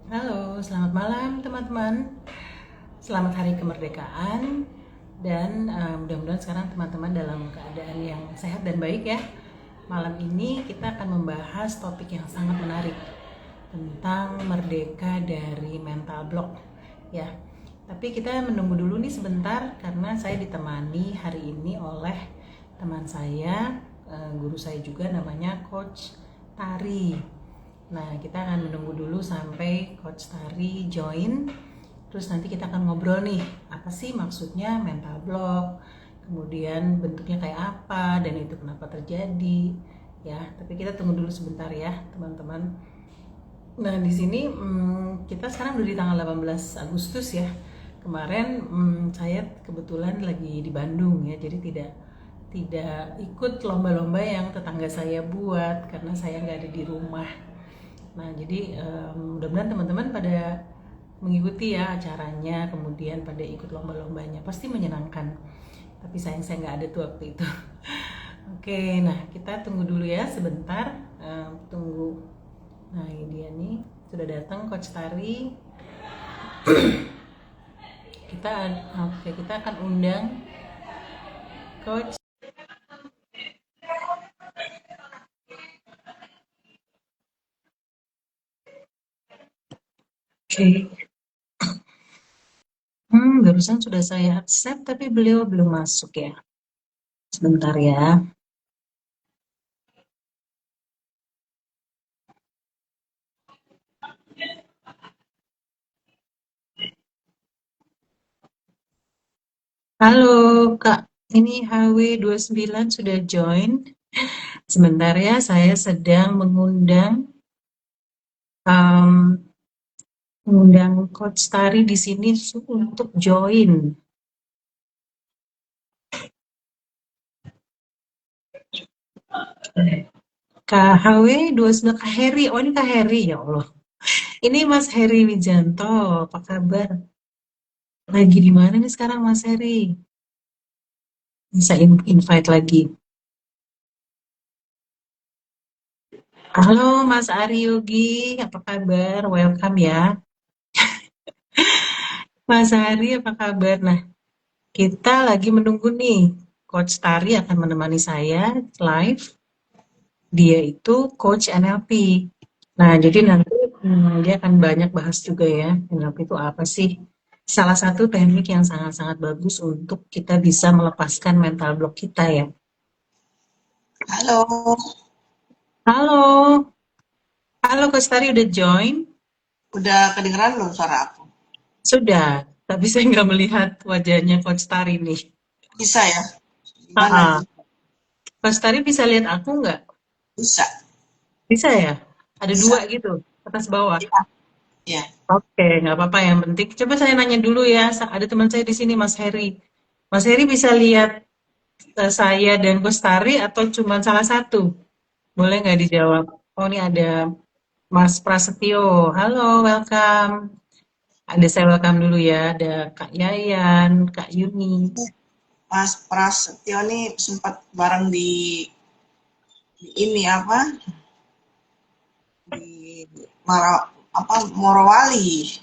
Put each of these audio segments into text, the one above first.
Halo, selamat malam teman-teman. Selamat Hari Kemerdekaan dan mudah-mudahan sekarang teman-teman dalam keadaan yang sehat dan baik ya. Malam ini kita akan membahas topik yang sangat menarik tentang merdeka dari mental block ya. Tapi kita menunggu dulu nih sebentar karena saya ditemani hari ini oleh teman saya, guru saya juga namanya Coach Tari. Nah, kita akan menunggu dulu sampai Coach Tari join. Terus nanti kita akan ngobrol nih, apa sih maksudnya mental block? Kemudian bentuknya kayak apa dan itu kenapa terjadi? Ya, tapi kita tunggu dulu sebentar ya, teman-teman. Nah, di sini kita sekarang udah di tanggal 18 Agustus ya. Kemarin saya kebetulan lagi di Bandung ya, jadi tidak tidak ikut lomba-lomba yang tetangga saya buat karena saya nggak ada di rumah. Nah, jadi mudah-mudahan teman-teman pada mengikuti ya acaranya, kemudian pada ikut lomba-lombanya, pasti menyenangkan. Tapi sayang saya nggak ada tuh waktu itu. Oke, nah kita tunggu dulu ya sebentar, tunggu. Nah ini dia nih, sudah datang Coach Tari. Kita, oke, kita akan undang Coach. Oke, barusan sudah saya accept, tapi beliau belum masuk ya. Sebentar ya. Halo Kak, ini HW29 sudah join. Sebentar ya, saya sedang um, mengundang Coach Tari di sini untuk join. Kak HW29, Kak Heri. Oh ini Kak Heri, ya Allah. Ini Mas Heri Wijanto, apa kabar? Lagi di mana nih sekarang Mas Heri? Bisa invite lagi. Halo Mas Ari Yogi, apa kabar? Welcome ya. Mas Ari, apa kabar? Nah, kita lagi menunggu nih. Coach Tari akan menemani saya live. Dia itu coach NLP. Nah, jadi nanti dia akan banyak bahas juga ya, NLP itu apa sih? Salah satu teknik yang sangat-sangat bagus untuk kita bisa melepaskan mental block kita ya. Halo, Halo, halo Coach Tari udah join? udah kedengeran belum suara aku? Sudah, tapi saya nggak melihat wajahnya Coach Tari nih. Bisa ya? Gimana Ah, nih? Coach Tari bisa lihat aku nggak? Bisa, Bisa ya? Ada dua bisa. gitu, atas bawah. Ya, ya. Oke, nggak apa-apa yang penting. Coba saya nanya dulu ya, ada teman saya di sini, Mas Heri. Mas Heri bisa lihat saya dan Kustari atau cuma salah satu? Boleh nggak dijawab? Oh, ini ada Mas Prasetyo. Halo, welcome. Ada saya welcome dulu ya. Ada Kak Yayan, Kak Yuni. Mas Prasetyo nih sempat bareng di ini apa? Di apa Morowali.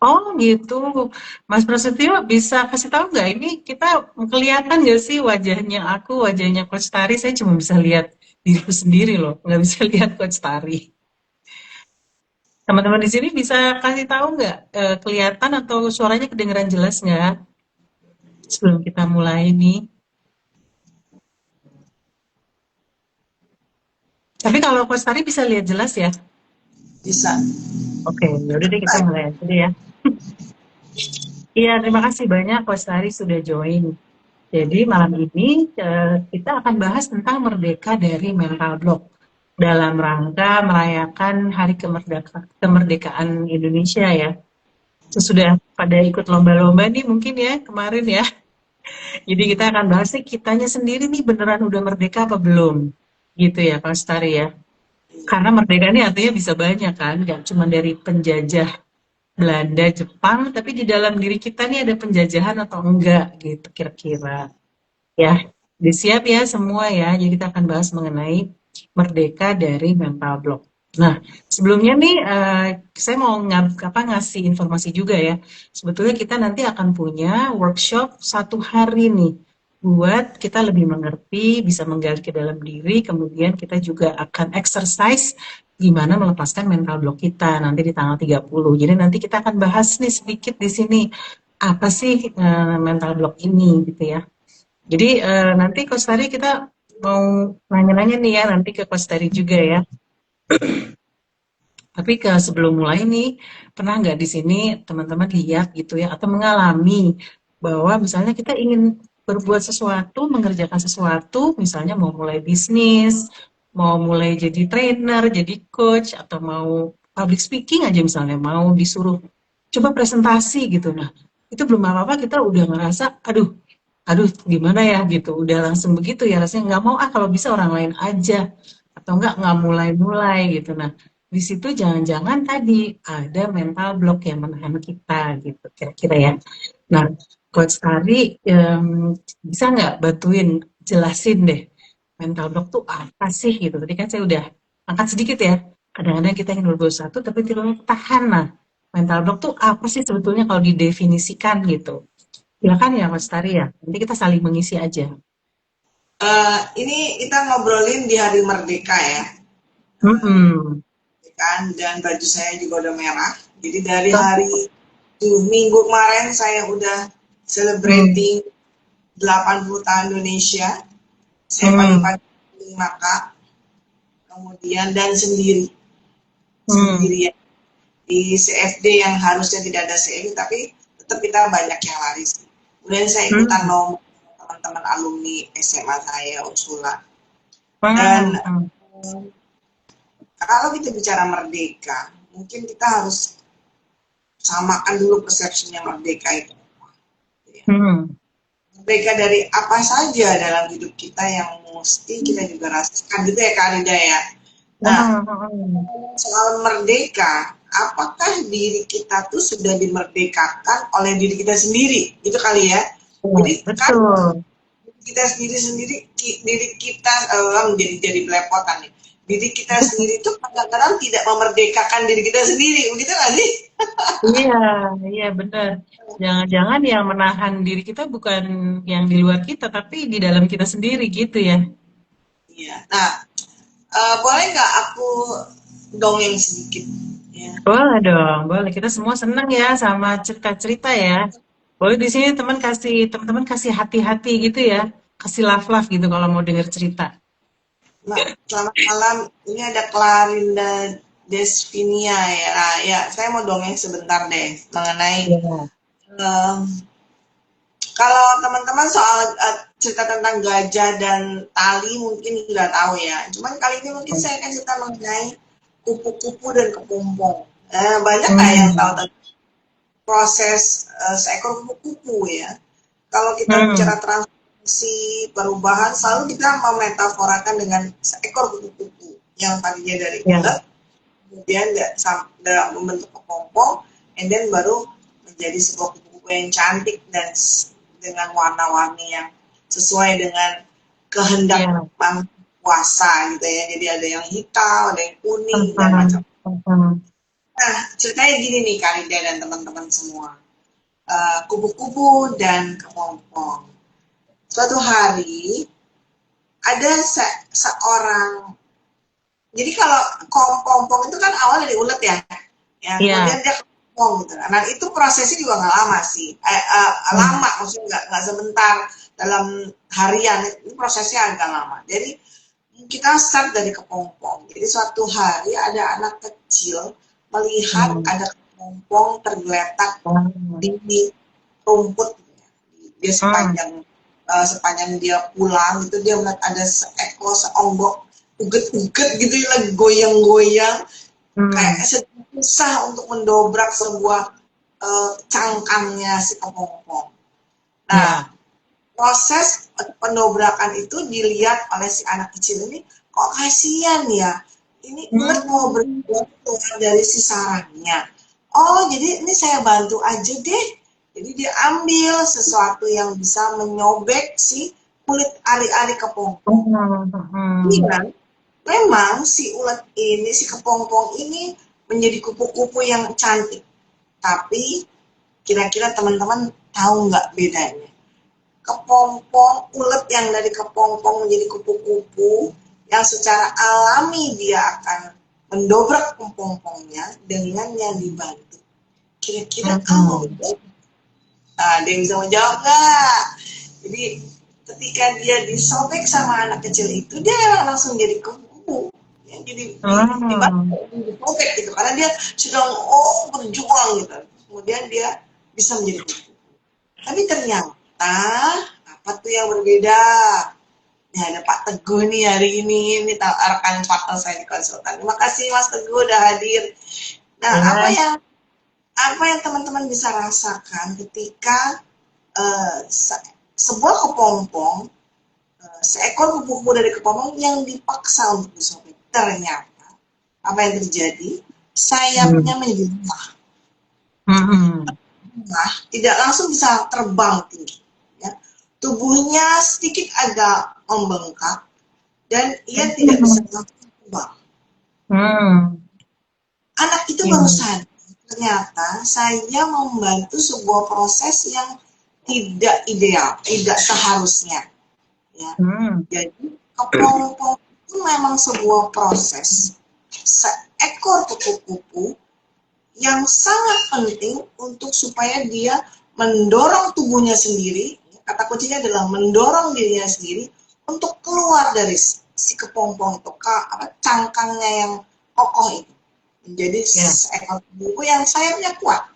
Oh gitu, Mas Prasetyo bisa kasih tahu nggak ini kita kelihatan nggak sih wajahnya aku, wajahnya Coach Tari? Saya cuma bisa lihat diriku sendiri loh, nggak bisa lihat Coach Tari. Teman-teman di sini bisa kasih tahu nggak kelihatan atau suaranya kedengeran jelas nggak sebelum kita mulai nih? Tapi kalau Coach Tari bisa lihat jelas ya? Bisa. Oke, yaudah deh kita mulai aja deh ya. Iya, terima kasih banyak Coach Tari sudah join. Jadi malam ini kita akan bahas tentang merdeka dari mental block dalam rangka merayakan Hari Kemerdekaan Indonesia ya. Sesudah pada ikut lomba-lomba nih mungkin ya kemarin ya. Jadi kita akan bahas nih kitanya sendiri nih beneran udah merdeka apa belum. Gitu ya Pak Stari ya. Karena merdeka ini artinya bisa banyak kan, nggak cuma dari penjajah Belanda, Jepang, tapi di dalam diri kita nih ada penjajahan atau enggak gitu kira-kira. Ya, disiap ya semua ya. Jadi kita akan bahas mengenai merdeka dari mental block. Nah, sebelumnya nih saya mau ngasih informasi juga ya. Sebetulnya kita nanti akan punya workshop 1 hari nih buat kita lebih mengerti, bisa menggali ke dalam diri, kemudian kita juga akan exercise gimana melepaskan mental block kita nanti di tanggal 30. Jadi nanti kita akan bahas nih sedikit di sini apa sih mental block ini gitu ya. Jadi nanti Coach Tari kita mau nanya-nanya nih ya nanti ke Coach Tari juga ya. Tapi sebelum mulai nih, pernah nggak di sini teman-teman lihat gitu ya, atau mengalami bahwa misalnya kita ingin berbuat sesuatu, mengerjakan sesuatu, misalnya mau mulai bisnis, mau mulai jadi trainer, jadi coach, atau mau public speaking aja misalnya, mau disuruh coba presentasi gitu. Nah, itu belum apa-apa kita udah ngerasa, aduh, aduh gimana ya gitu, udah langsung begitu ya rasanya nggak mau kalau bisa orang lain aja, atau nggak mulai-mulai gitu. Nah, di situ jangan-jangan tadi ada mental block yang menahan kita gitu kira-kira ya. Nah, Coach Tari bisa nggak bantuin jelasin deh mental block tuh apa sih gitu. Tadi kan saya udah angkat sedikit ya. Kadang-kadang kita ingin berbuat satu tapi tidak tahan. Nah, mental block tuh apa sih sebetulnya kalau didefinisikan gitu? Silakan ya Coach Tari ya. Nanti kita saling mengisi aja. Ini kita ngobrolin di hari Merdeka ya, Mm-mm. kan? Dan baju saya juga udah merah. Jadi dari hari minggu kemarin saya udah Hmm. celebrating 80 tahun Indonesia. Saya Hmm. pagi-pagi maka kemudian dan sendiri Hmm. sendirian di CFD yang harusnya tidak ada CFD tapi tetap kita banyak yang lari sih. Kemudian saya ikutan Hmm. lomba teman-teman alumni SMA saya Ursula. Dan Hmm. kalau kita bicara merdeka, mungkin kita harus samakan dulu persepsinya merdeka itu. Hmm. Merdeka dari apa saja dalam hidup kita yang mesti kita juga rasakan gitu ya Kak Rida ya. Nah, Hmm. soal merdeka, apakah diri kita tuh sudah dimerdekakan oleh diri kita sendiri? Itu kali ya. Ya, Jadi kan betul. kita sendiri-sendiri, diri kita jadi belepotan nih. Diri kita sendiri itu kadang-kadang tidak memerdekakan diri kita sendiri, begitu nggak sih? Iya, iya benar. Jangan-jangan yang menahan diri kita bukan yang di luar kita, tapi di dalam kita sendiri gitu ya. Iya. Nah, boleh nggak aku dongeng sedikit? Ya. Boleh dong, boleh. Kita semua senang ya sama cerita-cerita ya. Boleh di sini teman-teman kasih hati-hati gitu ya. Kasih love-love gitu kalau mau denger cerita. Nah, selamat malam. Ini ada Clarinda Desvinia ya. Nah, ya, saya mau dongeng sebentar deh mengenai Iya. um, kalau teman-teman soal cerita tentang gajah dan tali mungkin udah tahu ya. Cuman kali ini mungkin saya akan cerita mengenai kupu-kupu dan kepompong. Banyak nggak yang tahu Hmm. tentang proses seekor kupu-kupu ya? Kalau kita bicara Hmm. transformasi perubahan, selalu kita memetaforakan dengan seekor kupu-kupu yang tadinya dari Ya. ulet, kemudian dalam membentuk kepompong, and then baru menjadi sebuah kupu-kupu yang cantik dan dengan warna-warni yang sesuai dengan kehendak Ya. Sang Kuasa gitu ya. Jadi ada yang hitam, ada yang kuning dan Paham. macam. Paham. Nah, ceritanya gini nih Karida dan teman-teman semua. Kupu-kupu dan kepompong. Suatu hari ada seorang, jadi kalau kepompong itu kan awal dari ulet ya, ya kemudian Iya. dia kepompong gitu. Nah itu prosesnya juga nggak lama sih, Hmm. lama maksudnya nggak sebentar dalam harian, ini prosesnya agak lama. Jadi kita start dari kepompong. Jadi suatu hari ada anak kecil melihat Hmm. ada kepompong tergeletak Hmm. di rumput. Dia Hmm. sepanjang dia pulang itu dia melihat ada seekor seonggok uget-uget gitu ya, lagi goyang-goyang kayak Hmm. susah untuk mendobrak sebuah cangkangnya si kepompong. Nah, Ya. proses pendobrakan itu dilihat oleh si anak kecil ini, kok kasihan ya, ini ulet mau Hmm. berbuat keluar dari si sarangnya. Oh, jadi ini saya bantu aja deh. Jadi dia ambil sesuatu yang bisa menyobek si kulit ari-ari kepompong. Hmm. Hmm. Iya, memang si ulet ini, si kepompong ini menjadi kupu-kupu yang cantik. Tapi kira-kira teman-teman tahu nggak bedanya? Kepompong, ulet yang dari kepompong menjadi kupu-kupu, yang secara alami dia akan mendobrak kepompongnya dengan yang dibantu. Kira-kira apa? Nah, ada yang bisa menjawab nggak? Jadi ketika dia disobek sama anak kecil itu, dia emang langsung jadi kupu, ya, jadi dibantu, disobek gitu, karena dia sudah berjuang gitu. Kemudian dia bisa menjadi kupu. Tapi ternyata apa tuh yang berbeda? Ya, ada Pak Teguh nih hari ini rekan partner saya di konsultan. Terima kasih Mas Teguh udah hadir. Nah, apa yang teman-teman bisa rasakan ketika sebuah kepompong, seekor kupu-kupu dari kepompong yang dipaksa untuk disobek? Ternyata apa yang terjadi? Sayapnya menjadi lemah, tidak langsung bisa terbang tinggi. Ya. Tubuhnya sedikit agak membengkak dan ia tidak bisa terbang. Anak itu baru sadar, ternyata saya membantu sebuah proses yang tidak ideal, tidak seharusnya. Ya. Jadi kepompong itu memang sebuah proses seekor kupu-kupu yang sangat penting untuk supaya dia mendorong tubuhnya sendiri. Kata kuncinya adalah mendorong dirinya sendiri untuk keluar dari si kepompong itu, cangkangnya yang kokoh itu, menjadi seekor kupu-kupu yang sayapnya kuat.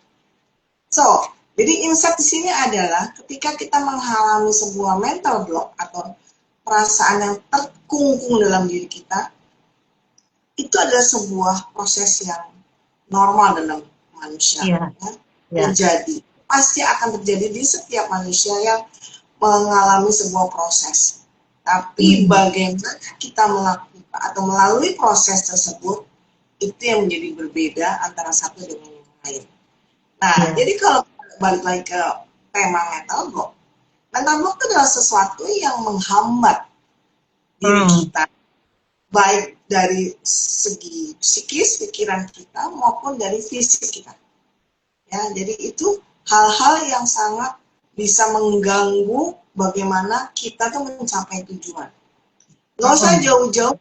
So, jadi insight di sini adalah ketika kita mengalami sebuah mental block atau perasaan yang terkungkung dalam diri kita, itu adalah sebuah proses yang normal dalam manusia. Terjadi, pasti akan terjadi di setiap manusia yang mengalami sebuah proses. Tapi bagaimana kita melakukan atau melalui proses tersebut, itu yang menjadi berbeda antara satu dengan yang lain. Nah, jadi kalau balik lagi ke tema mental block itu adalah sesuatu yang menghambat diri kita, baik dari segi psikis, pikiran kita, maupun dari fisik kita. Ya, jadi itu hal-hal yang sangat bisa mengganggu bagaimana kita tuh mencapai tujuan. Nggak usah jauh-jauh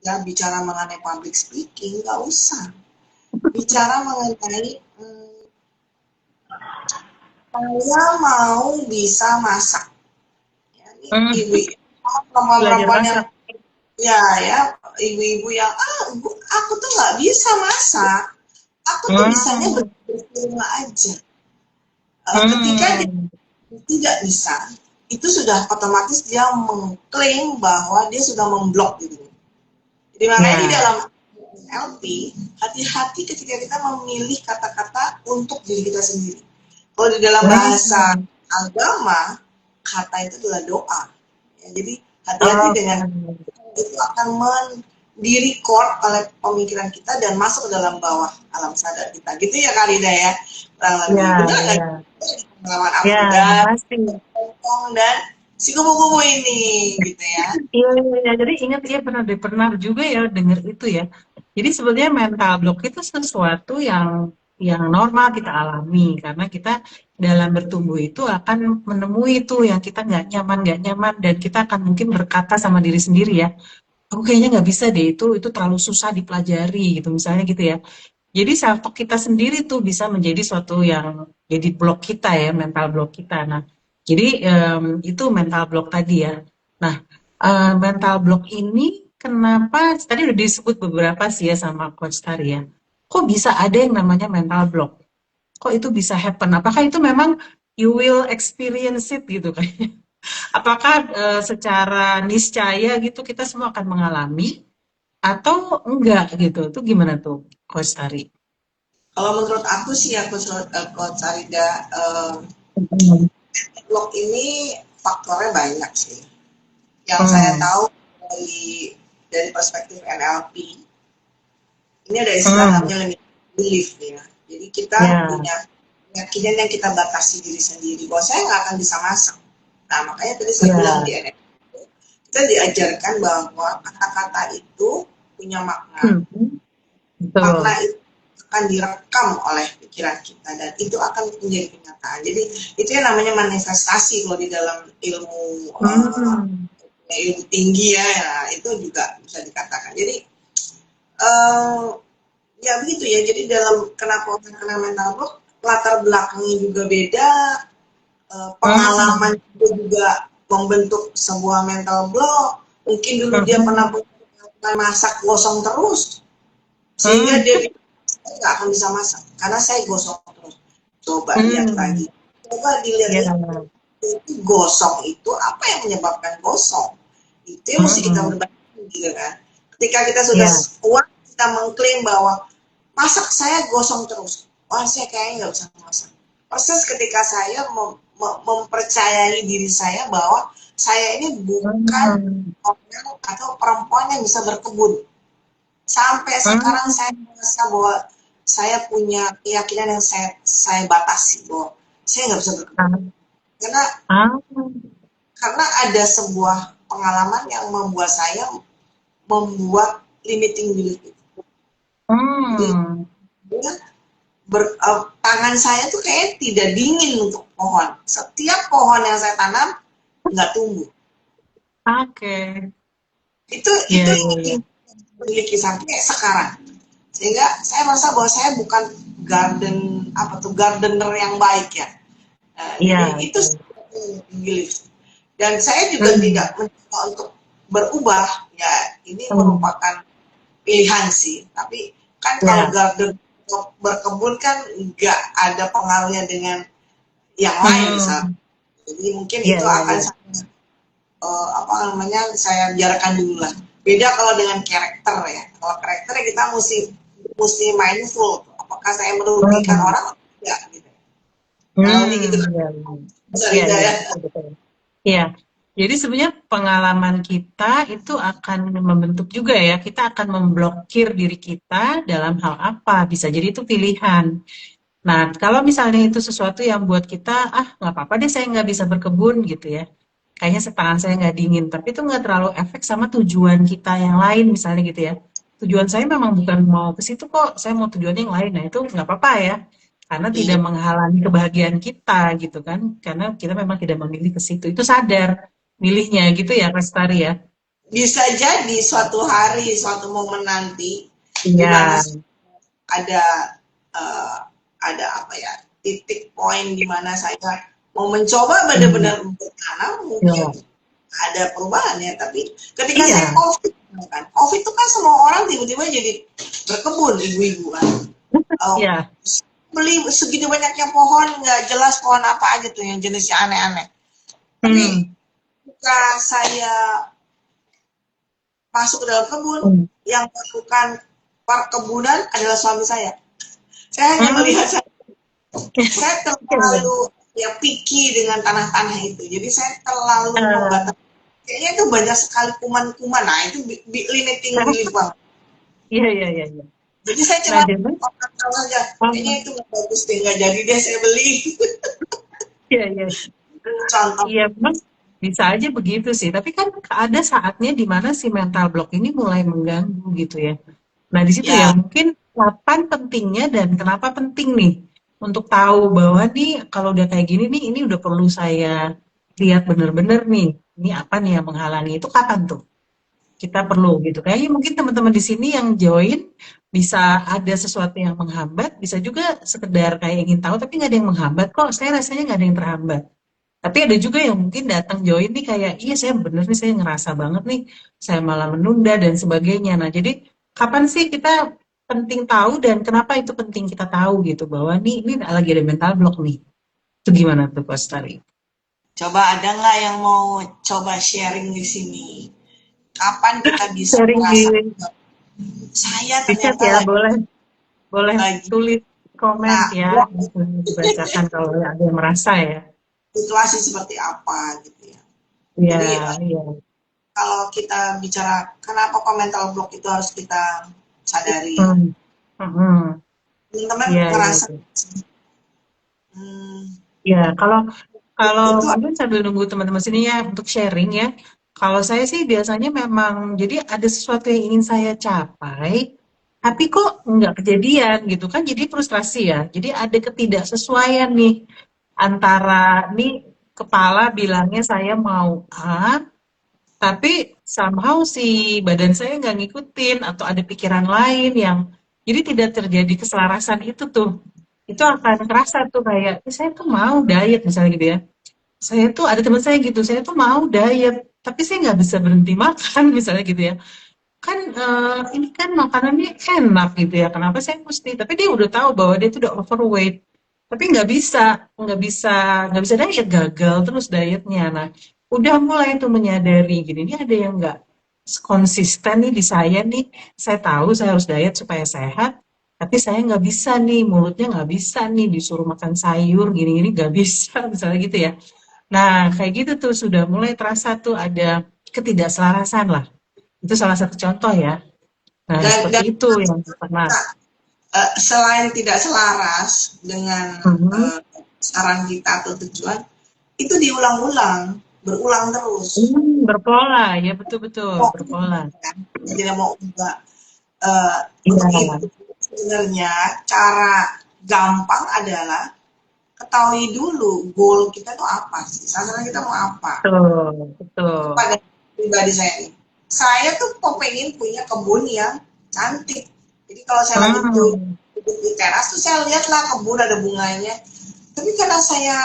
ya, bicara mengenai public speaking, nggak usah. Bicara mengenai saya mau bisa masak. Ya, ibu perempuan-perempuan yang ibu-ibu yang aku tuh nggak bisa masak, aku tuh bisanya berumah aja. Ketika dia tidak bisa, itu sudah otomatis dia mengklaim bahwa dia sudah memblok dirinya. Jadi makanya di dalam NLP, hati-hati ketika kita memilih kata-kata untuk diri kita sendiri. Kalau di dalam bahasa agama, kata itu adalah doa. Ya, jadi hati-hati dengan itu akan di-record oleh pemikiran kita dan masuk ke dalam bawah alam sadar kita. Gitu ya Karida ya. Benar nggak? Pengalaman aku dan si kupu-kupu ini gitu ya. Iya, jadi ingat ya pernah juga ya dengar itu ya. Jadi sebenarnya mental block itu sesuatu yang normal kita alami karena kita dalam bertumbuh itu akan menemui itu yang kita nggak nyaman dan kita akan mungkin berkata sama diri sendiri ya, aku kayaknya nggak bisa deh itu terlalu susah dipelajari gitu misalnya gitu ya. Jadi self talk kita sendiri tuh bisa menjadi suatu yang jadi blok kita ya, mental block kita. Nah, jadi itu mental block tadi ya. Nah, mental block ini kenapa tadi udah disebut beberapa sih ya sama Coach Tari ya. Kok bisa ada yang namanya mental block? Kok itu bisa happen? Apakah itu memang you will experience it gitu kan? Apakah secara niscaya gitu kita semua akan mengalami atau enggak gitu? Itu gimana tuh Coach Tari? Kalau menurut aku sih ya Coach Sarida, blok ini faktornya banyak sih. Yang saya tahu dari perspektif NLP, ini ada istilah namanya limiting belief ya. Jadi kita punya keyakinan yang kita batasi diri sendiri bahwa saya nggak akan bisa masak. Nah makanya tadi saya bilang di NLP kita diajarkan bahwa kata-kata itu punya makna. Hmm. Makna Betul. itu akan direkam oleh pikiran kita dan itu akan menjadi kenyataan. Jadi itu yang namanya manifestasi kalau di dalam Hmm. ilmu tinggi ya, ya itu juga bisa dikatakan. Jadi eh, ya begitu ya. Jadi dalam kenapa orang kena mental block, latar belakangnya juga beda, pengalaman Hmm. juga membentuk sebuah mental block. Mungkin dulu dia pernah Hmm. masak gosong terus, sehingga Hmm. dia nggak akan bisa masak karena saya gosong terus. Coba lihat Hmm. lagi, coba dilihat Ya. itu gosong itu apa yang menyebabkan gosong, itu yang mesti kita Hmm. berbagi gitu kan. Ketika kita sudah Ya. kuat, kita mengklaim bahwa masak saya gosong terus, wah saya kayaknya nggak bisa masak. Persis ketika saya mempercayai diri saya bahwa saya ini bukan Hmm. orang atau perempuan yang bisa berkebun. Sampai sekarang Hmm. saya merasa bahwa saya punya keyakinan yang saya batasi bahwa saya nggak bisa berkebun. Karena Ah. karena ada sebuah pengalaman yang membuat saya membuat limiting belief itu. Jadi Hmm. tangan saya tuh kayak tidak dingin untuk pohon. Setiap pohon yang saya tanam nggak tumbuh. Oke. Itu Ya, ya, yang ya. memiliki sampai sekarang. Sehingga saya merasa bahwa saya bukan gardener yang baik ya. Jadi Iya. itu belief. Dan saya juga Hmm. tidak mencoba untuk berubah. Ya ini Hmm. merupakan pilihan sih. Tapi kan kalau Ya. garden berkebun kan nggak ada pengaruhnya dengan yang lain misalnya. Hmm. Jadi mungkin Iya, itu iya, akan iya. apa namanya saya biarkan dulu lah. Beda kalau dengan karakter ya. Kalau karakter ya kita mesti mindful. Apakah saya merugikan Hmm. orang? Ya gitu. Kalau ini gitu Hmm. kan. Iya, Bisa iya, tidak iya. ya. Betul, betul. Iya. Jadi sebenarnya pengalaman kita itu akan membentuk juga ya. Kita akan memblokir diri kita dalam hal apa. Bisa jadi itu pilihan. Nah, kalau misalnya itu sesuatu yang buat kita, ah nggak apa-apa deh saya nggak bisa berkebun gitu ya. Kayaknya tangan saya nggak dingin, tapi itu nggak terlalu efek sama tujuan kita yang lain misalnya gitu ya. Tujuan saya memang bukan mau ke situ kok, saya mau tujuannya yang lain. Nah itu nggak apa-apa ya, karena tidak Iya. menghalangi kebahagiaan kita gitu kan. Karena kita memang tidak memilih ke situ. Itu sadar milihnya gitu ya, Restari ya. Bisa jadi suatu hari, suatu momen nanti di Iya, mana ada uh, ada apa ya titik poin di mana saya mau mencoba iya, benar-benar bertanam mungkin iya, ada perubahan ya, tapi ketika saya iya, COVID itu kan semua orang tiba-tiba jadi berkebun, ibu-ibu kan. Oh, iya. beli segitu banyaknya pohon nggak jelas pohon apa aja tuh yang jenisnya aneh-aneh. Tapi Hmm, ketika saya masuk ke dalam kebun, hmm, yang melakukan perkebunan adalah suami saya. Saya hanya hmm. melihat saya Iya, iya. terlalu ya picky dengan tanah-tanah itu. Jadi saya terlalu Eh, membatasi. Kayaknya itu banyak sekali kuman-kuman. Nah itu limiting belief banget. iya, iya, iya, iya. Jadi saya Nah, cuma jadi, tahu aja. Kayaknya um, itu nggak bagus deh, nggak jadi deh saya beli. iya, iya. Contoh. Iya, memang bisa aja begitu sih. Tapi kan ada saatnya di mana si mental block ini mulai mengganggu gitu ya. Nah, di situ ya Ya mungkin kapan pentingnya dan kenapa penting nih untuk tahu bahwa nih kalau udah kayak gini nih, ini udah perlu saya lihat bener-bener nih. Ini apa nih yang menghalangi itu kapan tuh? Kita perlu gitu. Kayaknya mungkin teman-teman di sini yang join bisa ada sesuatu yang menghambat, bisa juga sekedar kayak ingin tahu tapi nggak ada yang menghambat kok. Saya rasanya nggak ada yang terhambat. Tapi ada juga yang mungkin datang join nih kayak, iya saya bener nih, saya ngerasa banget nih, saya malah menunda dan sebagainya. Nah, jadi kapan sih kita penting tahu dan kenapa itu penting kita tahu gitu, bahwa nih ini lagi ada mental block nih. Itu gimana tuh, Coach Tari? coba ada nggak yang mau coba sharing di sini? Kapan kita bisa Sharing di, merasa saya di chat ternyata ya, boleh boleh lagi tulis komen kena ya, blok gitu, dibacakan kalau ada yang merasa ya. situasi seperti apa gitu ya. Iya, Jadi iya. kalau kita bicara kenapa kok mental block itu harus kita sadari ya. Hmm. Hmm. Teman-teman Iya, iya, ngerasa iya. hmm, Ya, kalau kalau itu mungkin sambil nunggu teman-teman sini ya untuk sharing ya. Kalau saya sih biasanya memang jadi ada sesuatu yang ingin saya capai, tapi kok nggak kejadian gitu kan jadi frustrasi ya. Jadi ada ketidaksesuaian nih antara nih kepala bilangnya saya mau A, tapi somehow si badan saya nggak ngikutin atau ada pikiran lain yang jadi tidak terjadi keselarasan itu tuh. Itu akan kerasa tuh kayak, saya tuh mau diet misalnya gitu ya. Saya tuh ada teman saya gitu, saya tuh mau diet, tapi saya nggak bisa berhenti makan misalnya gitu ya. Kan ini kan makanannya enak gitu ya, kenapa saya mesti? Tapi dia udah tahu bahwa dia tuh udah overweight, tapi nggak bisa, nggak bisa diet, gagal terus dietnya. Nah, udah mulai tuh menyadari gini, ini ada yang nggak konsisten nih di saya nih. Saya tahu saya harus diet supaya sehat, tapi saya nggak bisa nih, mulutnya nggak bisa nih, disuruh makan sayur gini-gini nggak bisa, misalnya gitu ya. Nah, kayak gitu tuh sudah mulai terasa tuh ada ketidakselarasan lah. Itu salah satu contoh ya. Nah, seperti Dan itu yang pernah. selain tidak selaras dengan Mhm. saran kita atau tujuan, itu diulang-ulang, berulang terus. Berpola, ya betul-betul, Mau berpola. kan? Tidak mau ubah. Iya, Untuk itu sebenarnya cara gampang adalah ketahui dulu goal kita tuh apa sih, sasaran kita mau apa. betul, betul. Pada pribadi saya nih, saya tuh pengen punya kebun yang cantik. Jadi kalau saya lagi tuh Hmm, duduk di teras tuh saya lihatlah kebun ada bunganya. Tapi karena saya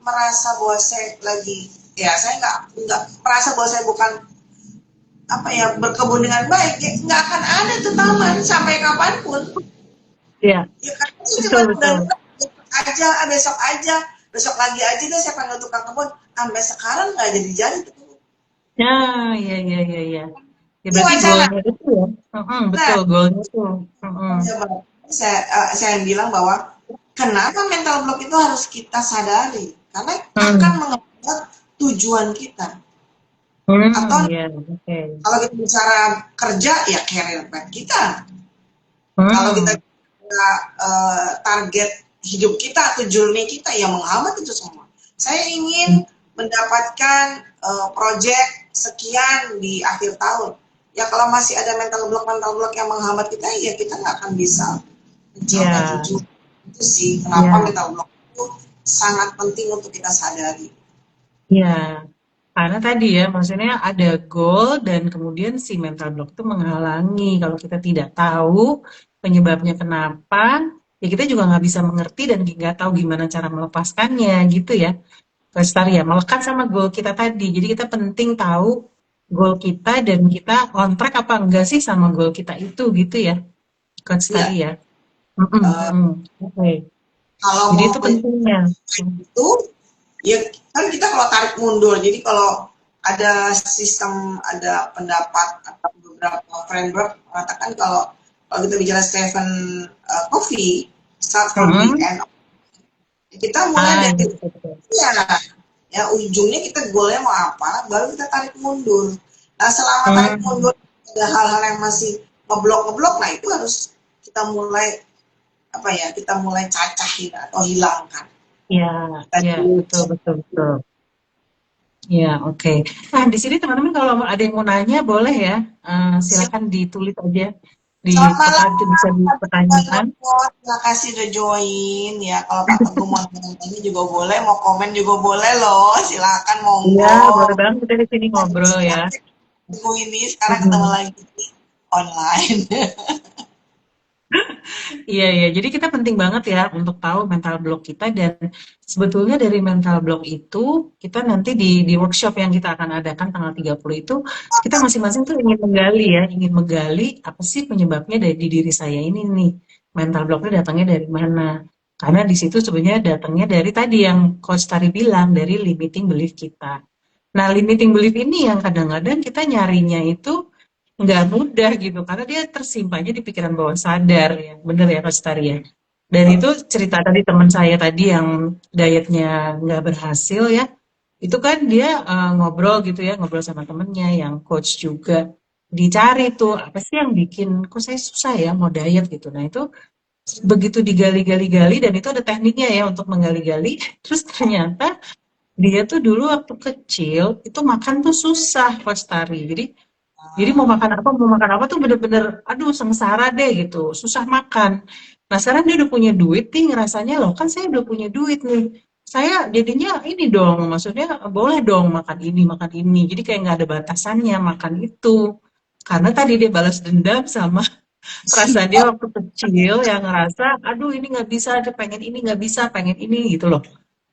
merasa bahwa saya lagi, ya saya nggak merasa bahwa saya bukan apa ya berkebun dengan baik, ya nggak akan ada tuh taman sampai kapanpun. iya, Ya kan itu betul, cuma betul. dan aja, besok aja, besok lagi aja deh saya panggil tukang kebun. Sampai sekarang nggak jadi-jadi tuh. Ya, iya, iya, iya, iya. Ya Ini berarti wacana. goalnya itu ya. Nah, Betul, goalnya itu. Mm-mm. saya bilang bahwa kenapa mental block itu harus kita sadari karena akan Hmm. mengubah tujuan kita. Atau Ya, oke. kalau kita bicara kerja ya career path kita. Kalau kita Hmm, target hidup kita atau journey kita yang menghambat itu semua. Saya ingin mendapatkan project sekian di akhir tahun. Ya kalau masih ada mental block yang menghambat kita, ya kita nggak akan bisa mencapai ya, tujuan. Itu sih kenapa ya, mental block itu sangat penting untuk kita sadari. ya. Karena tadi ya, maksudnya ada goal dan kemudian si mental block itu menghalangi. Kalau kita tidak tahu penyebabnya kenapa, ya kita juga nggak bisa mengerti dan nggak tahu gimana cara melepaskannya gitu ya. Lestari ya, melekat sama goal kita tadi. Jadi kita penting tahu goal kita dan kita on track apa enggak sih sama goal kita itu gitu ya, Coach Tari Iya, ya. Mm-mm, uh, mm. Oke, kalau jadi mau itu pentingnya. itu ya kan kita kalau tarik mundur, jadi kalau ada sistem, ada pendapat atau beberapa framework mengatakan kalau kita bicara Stephen Covey, start from the Mm-mm. end, kita mulai Iya dari betul betul. ya, ya ujungnya kita goalnya mau apa, baru kita tarik mundur. Nah selama tarik Hmm, mundur ada hal-hal yang masih ngeblok-ngeblok, nah itu harus kita mulai apa ya, kita mulai cacahin atau hilangkan. ya, ya Tadi betul betul betul. Ya, oke. Nah, di sini teman-teman kalau ada yang mau nanya boleh ya. Silakan ditulis aja di selamat malam, bisa di pertanyaan. terima kasih udah join ya. Kalau Pak Teguh mau nanya juga boleh, mau komen juga boleh loh. Silakan Iya, monggo. boleh banget kita di sini ngobrol ya. Teguh ini sekarang ketemu Mm. lagi online. Iya, iya. Jadi kita penting banget ya untuk tahu mental block kita dan sebetulnya dari mental block itu kita nanti di workshop yang kita akan adakan tanggal 30 itu kita masing-masing tuh ingin menggali ya, ingin menggali apa sih penyebabnya dari di diri saya ini nih. Mental blocknya datangnya dari mana? Karena di situ sebenarnya datangnya dari tadi yang Coach Tari bilang dari limiting belief kita. Nah, limiting belief ini yang kadang-kadang kita nyarinya itu nggak mudah gitu karena dia tersimpannya di pikiran bawah sadar ya bener ya Coach Tari ya dan itu cerita tadi teman saya tadi yang dietnya nggak berhasil ya itu kan dia ngobrol gitu ya ngobrol sama temennya yang coach juga dicari tuh apa sih yang bikin kok saya susah ya mau diet gitu nah itu begitu digali-gali-gali dan itu ada tekniknya ya untuk menggali-gali terus ternyata dia tuh dulu waktu kecil itu makan tuh susah Lestari. Jadi mau makan apa tuh bener-bener, aduh sengsara deh gitu, susah makan. Nah sekarang dia udah punya duit nih, ngerasanya loh kan saya udah punya duit nih. Saya jadinya ini dong, maksudnya boleh dong makan ini, makan ini. Jadi kayak nggak ada batasannya makan itu. Karena tadi dia balas dendam sama perasaan dia waktu kecil yang ngerasa, aduh ini nggak bisa, dia pengen ini nggak bisa, pengen ini gitu loh.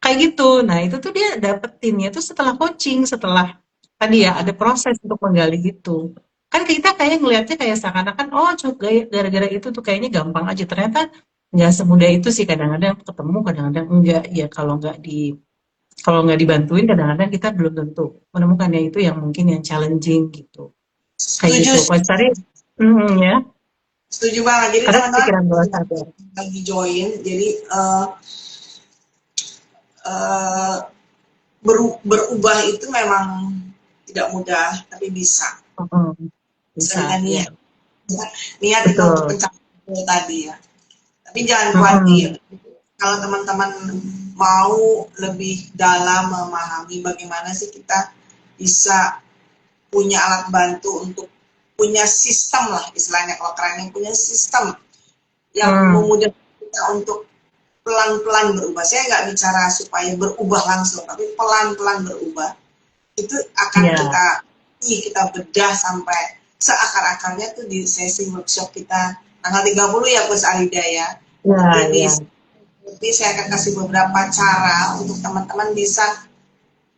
Kayak gitu. Nah itu tuh dia dapetinnya tuh setelah coaching, setelah tadi ya ada proses untuk menggali itu. Kan kita kayak ngelihatnya kayak seakan-akan, oh gara-gara itu tuh kayaknya gampang aja. Ternyata nggak semudah itu sih, kadang-kadang ketemu, kadang-kadang enggak. Ya kalau nggak dibantuin, kadang-kadang kita belum tentu menemukannya itu yang mungkin yang challenging gitu. Kayak Setuju, gitu. Coach Tari, ya, setuju banget. Jadi karena teman-teman pikiran bawah sadar. lagi join, jadi eh, berubah itu memang tidak mudah, tapi bisa. Mm, Bisa bisa, dengan ya. niat. Ya. Niat itu untuk Betul. mencapai tadi ya. Tapi jangan khawatir. Mm-mm. Kalau teman-teman mau lebih dalam memahami bagaimana sih kita bisa punya alat bantu untuk punya sistem lah istilahnya, kalau kerennya punya sistem yang Hmm. memudahkan kita untuk pelan-pelan berubah. Saya nggak bicara supaya berubah langsung, tapi pelan-pelan berubah. Itu akan Ya, kita bedah sampai seakar-akarnya tuh di sesi workshop kita tanggal 30 ya Gus Arida ya. Nanti ya, ya. saya akan kasih beberapa cara untuk teman-teman bisa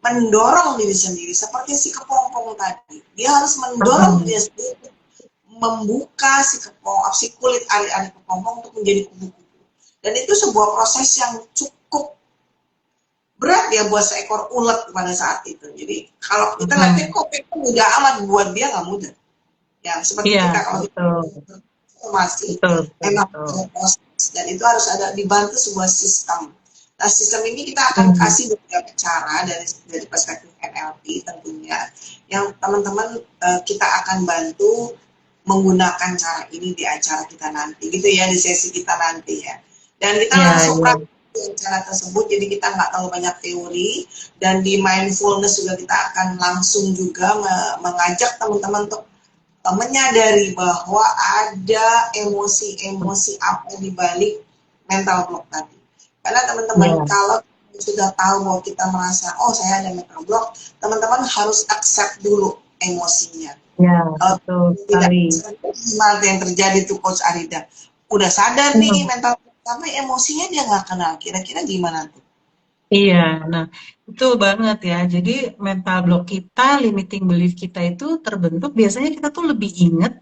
mendorong diri sendiri seperti si kepompong tadi. Dia harus mendorong Mm-mm. diri sendiri membuka si kulit ari-ari kepompong untuk menjadi kubu-kubu. Dan itu sebuah proses yang cukup berat ya buat seekor ulet pada saat itu. Jadi kalau kita lihatnya Mm-mm. kok itu mudah amat, buat dia nggak mudah. Ya seperti Iya, kita kalau kita betul, masih betul, betul, memang betul. ada proses dan itu harus ada dibantu sebuah sistem. Nah sistem ini kita akan Hmm. kasih beberapa cara dari perspektif NLP tentunya yang teman-teman kita akan bantu menggunakan cara ini di acara kita nanti gitu ya, di sesi kita nanti ya. Dan kita Iya, langsung iya. praktik cara tersebut, jadi kita nggak terlalu banyak teori, dan di mindfulness juga kita akan langsung juga mengajak teman-teman untuk menyadari bahwa ada emosi-emosi apa di balik mental block tadi. Karena teman-teman Iya, kalau sudah tahu bahwa kita merasa, oh saya ada mental block, teman-teman harus accept dulu emosinya. iya, Kalau betul tidak, sekali. gimana yang terjadi tuh Coach Arida? Udah sadar nih Hmm. mental, tapi emosinya dia nggak kenal. Kira-kira gimana tuh? Iya, nah betul banget ya. Jadi mental block kita, limiting belief kita itu terbentuk biasanya kita tuh lebih inget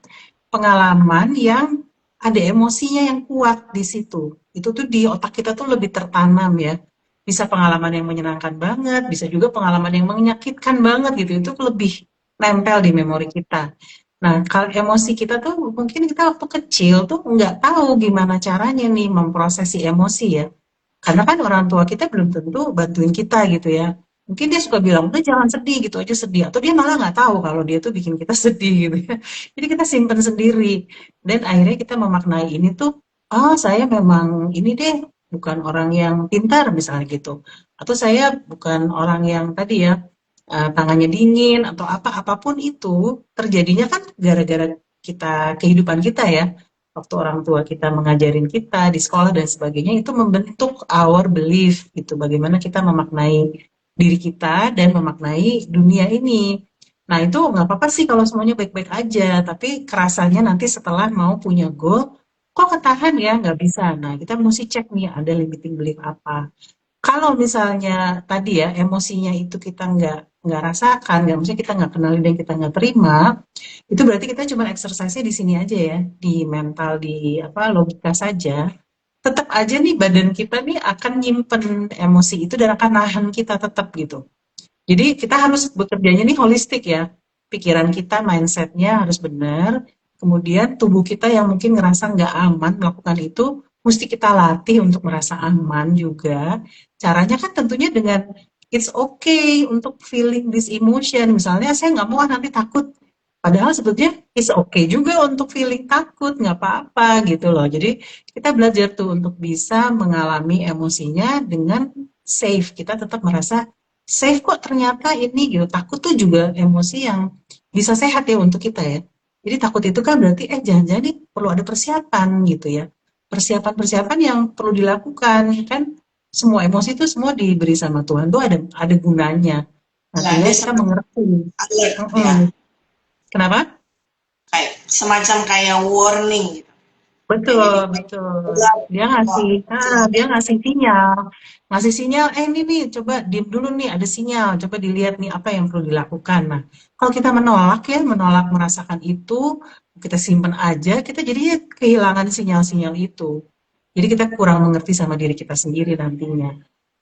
pengalaman yang ada emosinya yang kuat di situ. Itu tuh di otak kita tuh lebih tertanam ya. Bisa pengalaman yang menyenangkan banget, bisa juga pengalaman yang menyakitkan banget gitu. Itu lebih nempel di memori kita. Nah, kalau emosi kita tuh mungkin kita waktu kecil tuh nggak tahu gimana caranya nih memprosesi emosi ya. Karena kan orang tua kita belum tentu bantuin kita gitu ya. Mungkin dia suka bilang, udah jangan sedih gitu aja sedih. Atau dia malah nggak tahu kalau dia tuh bikin kita sedih gitu ya. Jadi kita simpen sendiri. Dan akhirnya kita memaknai ini tuh, oh saya memang ini deh, bukan orang yang pintar misalnya gitu. Atau saya bukan orang yang tadi ya, tangannya dingin atau apapun itu terjadinya kan gara-gara kehidupan kita ya, waktu orang tua kita mengajarin kita di sekolah dan sebagainya itu membentuk our belief gitu, bagaimana kita memaknai diri kita dan memaknai dunia ini. Nah itu nggak apa-apa sih kalau semuanya baik-baik aja, tapi kerasanya nanti setelah mau punya goal kok ketahan ya nggak bisa. Nah kita mesti cek nih ada limiting belief apa. Kalau misalnya tadi ya emosinya itu kita nggak rasakan, nggak maksudnya kita nggak kenali dan kita nggak terima, itu berarti kita cuma exercise-nya di sini aja ya, di mental, di apa logika saja. Tetap aja nih badan kita nih akan nyimpen emosi itu dan akan nahan kita tetap gitu. Jadi kita harus bekerjanya nih holistik ya. Pikiran kita, mindsetnya harus benar. Kemudian tubuh kita yang mungkin ngerasa nggak aman melakukan itu, mesti kita latih untuk merasa aman juga. Caranya kan tentunya dengan it's okay untuk feeling this emotion. Misalnya saya nggak mau nanti takut. Padahal sebetulnya it's okay juga untuk feeling takut, nggak apa-apa gitu loh. Jadi kita belajar tuh untuk bisa mengalami emosinya dengan safe. Kita tetap merasa safe kok ternyata ini gitu. Takut tuh juga emosi yang bisa sehat ya untuk kita ya. Jadi takut itu kan berarti jangan-jangan nih perlu ada persiapan gitu ya. Persiapan-persiapan yang perlu dilakukan kan, semua emosi itu semua diberi sama Tuhan tuh ada gunanya. Ya, Artinya dia kita seperti mengerti. alert ya, Mm-mm. Kenapa? kayak semacam kayak warning gitu. Ya, Betul, jadi betul. alert. Dia Oh, dia ngasih sinyal. Ngasih sinyal, ini nih, coba diem dulu nih, ada sinyal. Coba dilihat nih apa yang perlu dilakukan. Nah, kalau kita menolak ya, menolak merasakan itu, kita simpen aja, kita jadinya kehilangan sinyal-sinyal itu. Jadi kita kurang mengerti sama diri kita sendiri nantinya.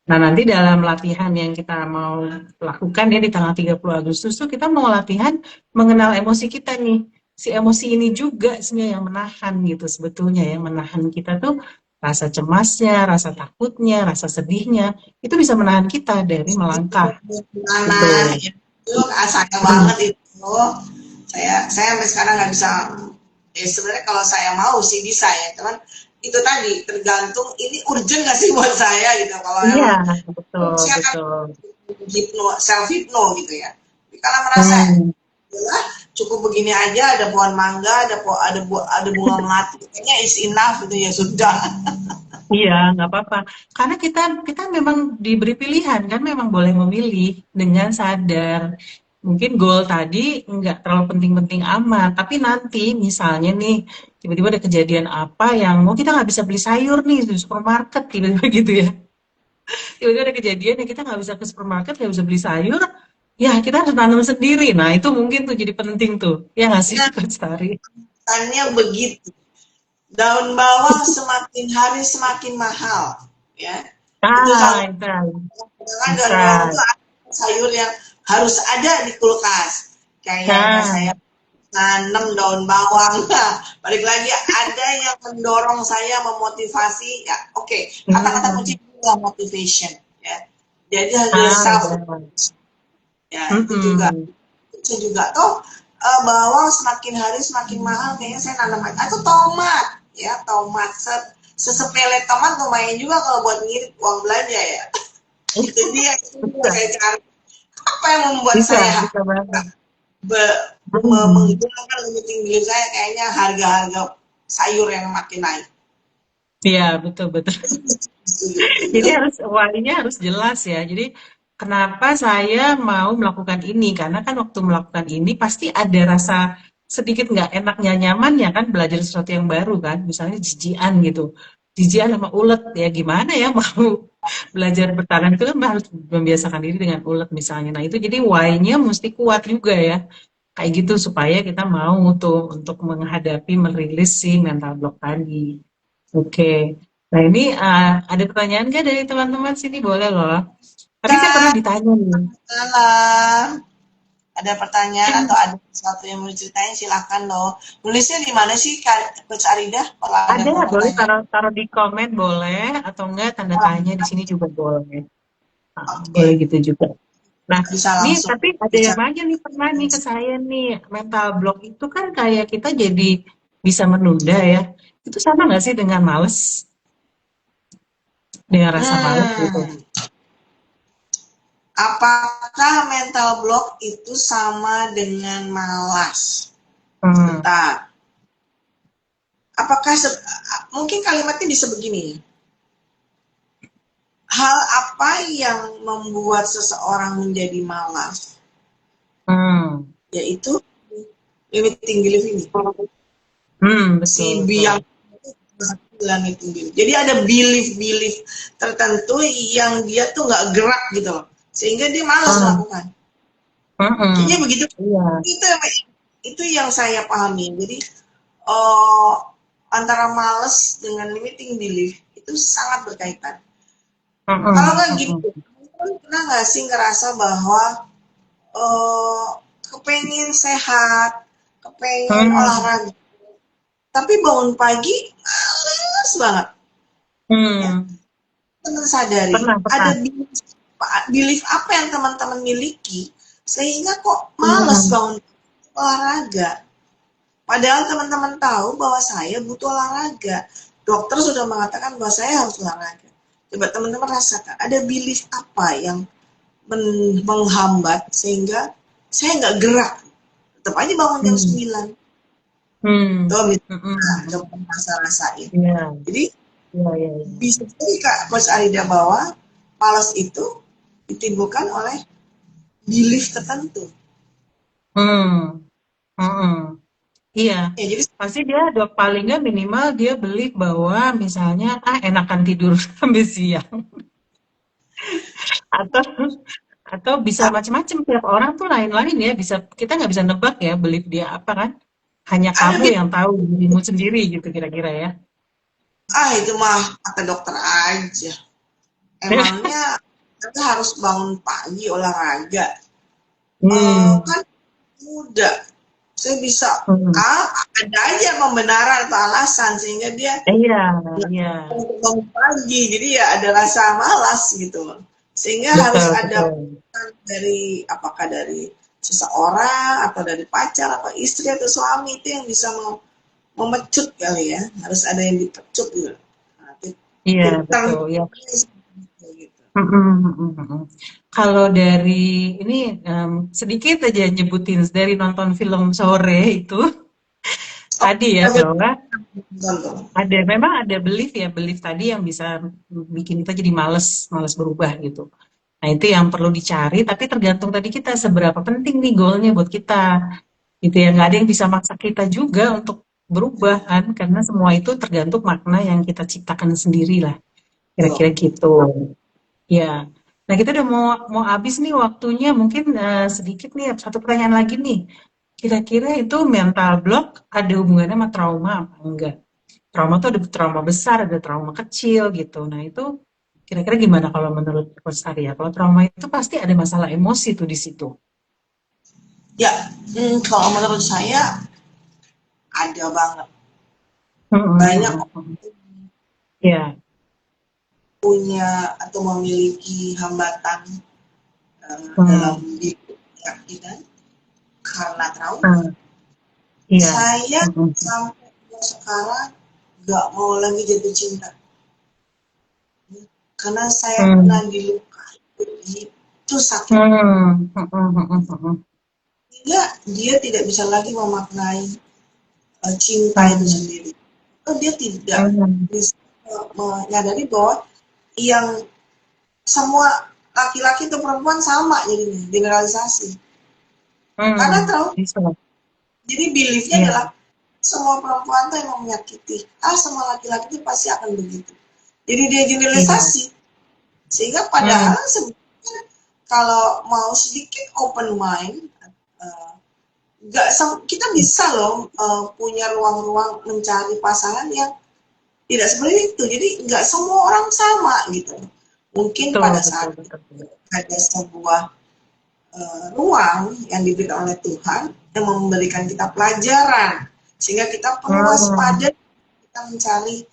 Nah, nanti dalam latihan yang kita mau lakukan ya di tanggal 30 Agustus tuh kita mau latihan mengenal emosi kita nih. Si emosi ini juga sebenarnya yang menahan gitu sebetulnya ya, menahan kita tuh rasa cemasnya, rasa takutnya, rasa sedihnya, itu bisa menahan kita dari melangkah mana gitu. itu saya Hmm. banget itu. Saya sampai sekarang nggak bisa. Sebenarnya kalau saya mau sih bisa ya, teman. Itu tadi tergantung ini urgent nggak sih buat saya gitu. Kalau Iya, emang betul, saya akan betul. self hypno gitu ya. Tapi kalau merasa Hmm. ya, cukup begini aja, ada pohon mangga, ada bunga melati, kayaknya is enough gitu ya sudah. Iya, nggak apa-apa. Karena kita kita memang diberi pilihan kan, memang boleh memilih dengan sadar. Mungkin goal tadi nggak terlalu penting-penting amat, tapi nanti misalnya nih tiba-tiba ada kejadian apa yang mau kita nggak bisa beli sayur nih di supermarket tiba-tiba gitu ya. Tiba-tiba ada kejadian yang kita nggak bisa ke supermarket, nggak bisa beli sayur, ya kita harus nanam sendiri. Nah itu mungkin tuh jadi penting tuh, ya nggak sih Nah, Coach Tari? tanya begitu. Daun bawang semakin hari semakin mahal, ya. Itu Ah, kalau itu daun bawang bisa. itu sayur yang harus ada di kulkas. Kayaknya Nah, saya nanam daun bawang. Nah, balik lagi ada yang mendorong saya memotivasi. Ya, oke. Kata-kata kunci hmm. adalah motivation. Ya, jadi ada Ah, self. ya. Ya, Mhm. itu juga toh bawang semakin hari semakin mahal. Kayaknya saya nanam aja. Atau tomat, ya tomat. Sesepele tomat lumayan juga kalau buat ngirit uang belanja ya. Itu dia Bisa, saya cari. Apa yang membuat bisa, saya bisa banget. Mhm. menghilangkan limiting belief saya, kayaknya harga-harga sayur yang makin naik. Iya, betul, betul. Setuju, Jadi setuju. harus why-nya harus jelas ya. Jadi kenapa saya mau melakukan ini? Karena kan waktu melakukan ini pasti ada rasa sedikit nggak enaknya, nyamannya kan belajar sesuatu yang baru kan. Misalnya jijian gitu. Jijian sama ulet ya gimana ya mau belajar bertahan itu kan harus membiasakan diri dengan ulet misalnya. Nah itu jadi why-nya mesti kuat juga ya. Kayak gitu supaya kita mau tuh untuk menghadapi merilis si mental block tadi. Oke. Nah ini ada pertanyaan nggak dari teman-teman sini? Boleh loh. Tapi saya pernah Kak, ditanya nih. malam. Ada pertanyaan atau ada sesuatu yang mau diceritain, silahkan loh. Nulisnya di mana sih, Coach Arida? Kalau ada Ada, mau boleh pertanyaan. taruh taruh di komen boleh, atau enggak tanda tanya di sini juga boleh. Boleh Oke, gitu juga. Nah, bisa nih langsung tapi ada yang bicara. nanya nih pernah nih ke saya nih, mental block itu kan kayak kita jadi bisa menunda ya. Itu sama nggak sih dengan males? Dengan rasa males gitu. Hmm, apakah mental block itu sama dengan malas? Hmm. Sebentar. Apakah mungkin kalimatnya bisa begini? Hal apa yang membuat seseorang menjadi malas? Hmm. Yaitu limiting belief ini. Si Betul, biang betul. limiting belief. Jadi ada belief-belief tertentu yang dia tuh nggak gerak gitu loh. Sehingga dia malas Hmm. melakukan. Kayaknya Hmm. begitu. Iya. Itu itu yang saya pahami. Jadi uh, antara males dengan limiting belief itu sangat berkaitan. Kalau Hmm. nggak Hmm. gitu, pernah nggak sih ngerasa bahwa uh, kepengen sehat, kepengen Hmm. olahraga, tapi bangun pagi males banget, ya. Hmm. Teman sadari Pernah, ada pernah. belief apa yang teman-teman miliki sehingga kok males Hmm. bangun olahraga. Padahal teman-teman tahu bahwa saya butuh olahraga. Dokter sudah mengatakan bahwa saya harus olahraga. Coba teman-teman rasakan, ada belief apa yang menghambat sehingga saya nggak gerak. Tetap aja bangun jam Hmm. 9. Hmm. Tuh, misalnya, Mm-mm. coba rasa-rasain. Iya, Jadi, iya, iya, iya. bisa jadi Kak Coach Arida bahwa malas itu ditimbulkan oleh belief tertentu. Hmm. Mm-mm. Iya, Ya, jadi pasti dia dok paling nggak minimal dia beli bahwa misalnya enakan tidur sampai siang atau bisa macam-macam tiap orang tuh lain-lain ya bisa kita nggak bisa nebak ya beli dia apa kan hanya ada kamu yang tahu dirimu sendiri gitu kira-kira ya. itu mah kata dokter aja. Emangnya kita harus bangun pagi olahraga. Hmm. Kan muda. Saya bisa Hmm. ada aja pembenaran atau alasan sehingga dia Iya, nggak iya, untuk bangun pagi. Jadi ya ada rasa malas gitu. Sehingga harus betul, ada betul. dari apakah dari seseorang atau dari pacar atau istri atau suami itu yang bisa memecut kali ya. Harus ada yang dipecut gitu. Nah, Iya, turn betul ya. gitu. Mm-mm, mm-mm. Kalau dari ini sedikit aja nyebutin dari nonton film sore itu Oh, tadi ya tapi bahwa contoh. memang ada belief ya belief tadi yang bisa bikin kita jadi males berubah gitu. Nah itu yang perlu dicari tapi tergantung tadi kita seberapa penting nih goalnya buat kita gitu ya nggak ada yang bisa maksa kita juga untuk berubah kan karena semua itu tergantung makna yang kita ciptakan sendiri lah kira-kira gitu. Ya. Nah, kita udah mau habis nih waktunya. Mungkin sedikit nih, satu pertanyaan lagi nih. Kira-kira itu mental block ada hubungannya sama trauma apa enggak? Trauma tuh ada trauma besar, ada trauma kecil gitu. Nah, itu kira-kira gimana kalau menurut Coach Arya? Kalau trauma itu pasti ada masalah emosi tuh di situ. Ya, kalau menurut saya ada banget. Mm, mm, Banyak mm, mm. Ya. punya atau memiliki hambatan dalam Hmm. hidup kita karena trauma. Hmm. Iya. Saya Mm, mm. sampai sekarang nggak mau lagi jatuh cinta karena saya pernah Hmm. dilukai itu sakit Hmm. Mm, mm, mm, mm, mm. sehingga dia tidak bisa lagi memaknai cinta itu Hmm. sendiri. Dia tidak Hmm. bisa menyadari bahwa yang semua laki-laki atau perempuan sama jadinya generalisasi karena Hmm. trauma. Bisa. Jadi beliefnya adalah Iya. semua perempuan tuh emang menyakiti. Semua laki-laki itu pasti akan begitu. Jadi dia Iya. generalisasi. Sehingga Hmm. padahal sebenarnya kalau mau sedikit open mind, eh, nggak kita bisa loh punya ruang-ruang mencari pasangan yang tidak seperti itu. Jadi nggak semua orang sama gitu. Mungkin Betul, pada betul, saat betul. ada sebuah ruang yang diberikan oleh Tuhan yang memberikan kita pelajaran sehingga kita perlu Hmm, waspada kita mencari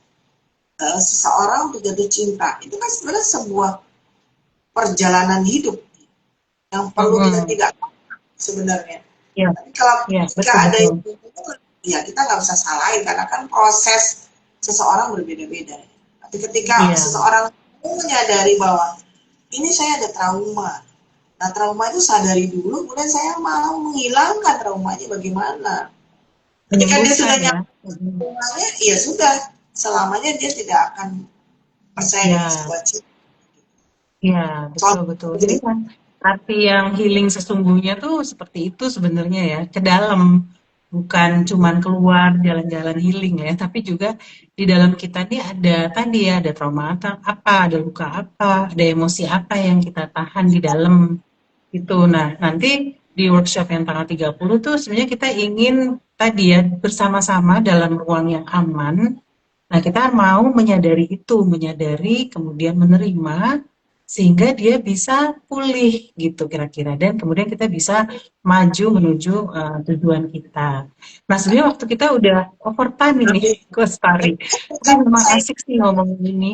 seseorang untuk jatuh cinta itu kan sebenarnya sebuah perjalanan hidup yang perlu kita mhm. tidak sebenarnya. Iya, Tapi kalau iya, ketika betul, ada betul. yang ya kita nggak bisa salahin karena kan proses seseorang berbeda-beda. Tapi ketika Iya, seseorang menyadari bahwa ini saya ada trauma. Nah, trauma itu sadari dulu, kemudian saya mau menghilangkan traumanya bagaimana. Ketika dia menyembuhkan sudah ya. nyampe Mhm. traumanya, ya sudah, selamanya dia tidak akan percaya dengan Iya, sebuah cinta. iya, betul, betul. Jadi Contoh, kan arti yang healing sesungguhnya tuh seperti itu sebenarnya ya, ke dalam. Bukan cuman keluar jalan-jalan healing ya, tapi juga di dalam kita nih ada tadi ya, ada trauma apa, ada luka apa, ada emosi apa yang kita tahan di dalam. Itu. Nah, nanti di workshop yang tanggal 30 tuh sebenarnya kita ingin tadi ya bersama-sama dalam ruang yang aman. Nah, kita mau menyadari itu, menyadari kemudian menerima sehingga dia bisa pulih gitu kira-kira dan kemudian kita bisa maju menuju tujuan kita. Nah, sebenarnya waktu kita udah overtime ini, tapi Coach Pari. Tapi memang saya asik sih ngomongin ini.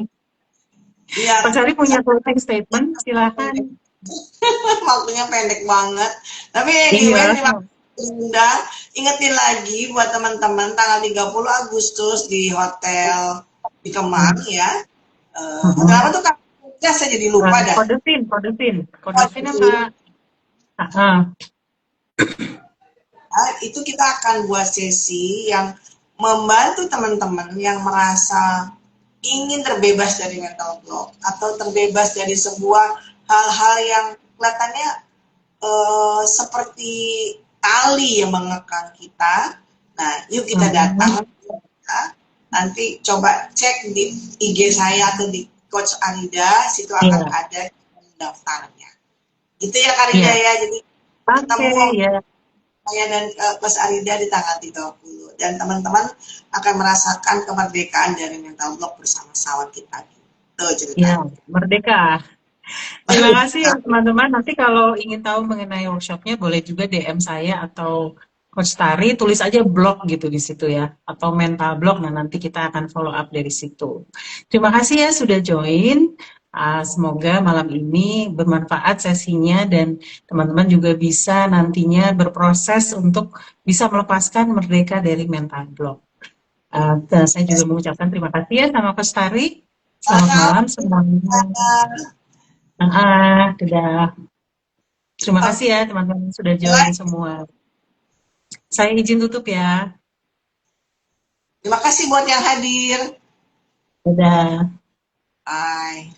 Coach ya Pari punya closing statement, silakan. waktunya pendek banget. Tapi Iya. anyway, terima kasih Bunda. Ingetin lagi buat teman-teman tanggal 30 Agustus di hotel di Kemang ya. Hotel apa Mhm. tuh Kak? Ya, saya jadi lupa dah. Kode PIN, kode PIN, kode Oh, PIN apa? jadi, itu kita akan buat sesi yang membantu teman-teman yang merasa ingin terbebas dari mental block atau terbebas dari sebuah hal-hal yang kelihatannya seperti tali yang mengekang kita. Nah, yuk kita Hmm, datang. Nanti coba cek di IG saya atau di Coach Arida, situ akan iya, ada daftarnya. Itu ya Karida iya. ya, jadi Oke, ketemu ya. saya dan Coach Arida di tanggal 30. Dan teman-teman akan merasakan kemerdekaan dari mental block bersama-sama kita. Itu Ya, ceritanya. merdeka. Terima kasih ya teman-teman. Nanti kalau ingin tahu mengenai workshopnya, boleh juga DM saya atau Coach Tari, tulis aja blog gitu di situ ya, atau mental blog. Nah, nanti kita akan follow up dari situ. Terima kasih ya sudah join. Semoga malam ini bermanfaat sesinya dan teman-teman juga bisa nantinya berproses untuk bisa melepaskan merdeka dari mental block. Dan saya juga mengucapkan terima kasih ya sama Coach Tari. Selamat malam semuanya. Dadah. Terima kasih ya Oke, teman-teman sudah join semua. Saya izin tutup ya. terima kasih buat yang hadir. Dadah. Bye.